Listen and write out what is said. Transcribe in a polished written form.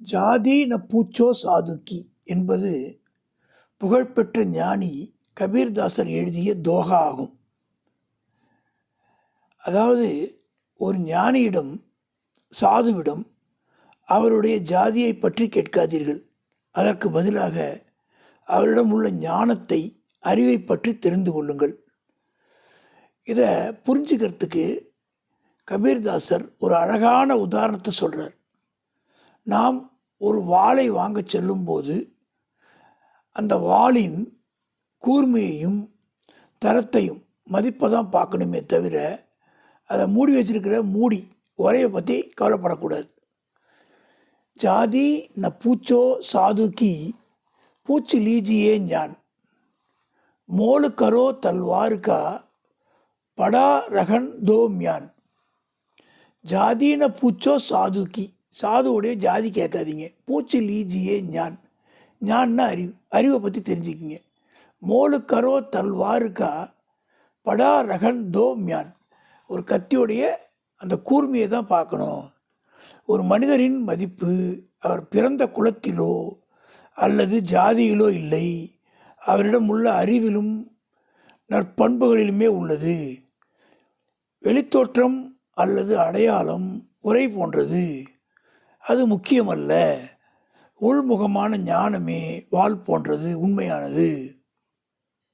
ஜாதி ந பூச்சோ சாதுக்கி என்பது புகழ்பெற்ற ஞானி கபீர்தாசர் எழுதிய தோகா ஆகும். அதாவது ஒரு ஞானியிடம், சாதுவிடம் அவருடைய ஜாதியை பற்றி கேட்காதீர்கள். அதற்கு பதிலாக அவரிடம் உள்ள ஞானத்தை, அறிவை பற்றி தெரிந்து கொள்ளுங்கள். இதை புரிஞ்சுக்கிறதுக்கு கபீர்தாசர் ஒரு அழகான உதாரணத்தை சொல்கிறார். நாம் ஒரு வாளை வாங்க செல்லும்போது அந்த வாளின் கூர்மையையும் தரத்தையும் மதிப்பை தான் பார்க்கணுமே தவிர அதை மூடி வச்சிருக்கிற உரையை பற்றி கவலைப்படக்கூடாது. ஜாதி ந பூச்சோ சாதுக்கி பூச்சி லீஜியே ஞான் மோலு கரோ தல்வாருக்கா படா ரகன் தோ மியான். ஜாதின பூச்சோ சாதுக்கி, சாதுவுடைய ஜாதி கேட்காதீங்க. பூச்சி லீஜியே ஞான், ஞான்னா அறிவை பற்றி தெரிஞ்சுக்கிங்க. மோலு கரோ தல்வாருக்கா படா ரகன் தோ மியான். ஒரு கத்தியோடைய அந்த கூர்மையை தான் பார்க்கணும். ஒரு மனிதரின் மதிப்பு அவர் பிறந்த குலத்திலோ அல்லது ஜாதியிலோ இல்லை, அவரிடம் உள்ள அறிவிலும் நற்பண்புகளிலுமே உள்ளது. வெளித்தோற்றம் அல்லது அடையாளம் உரை போன்றது, அது முக்கியமல்ல. உள்முகமான ஞானமே வாள் போன்றது, உண்மையானது.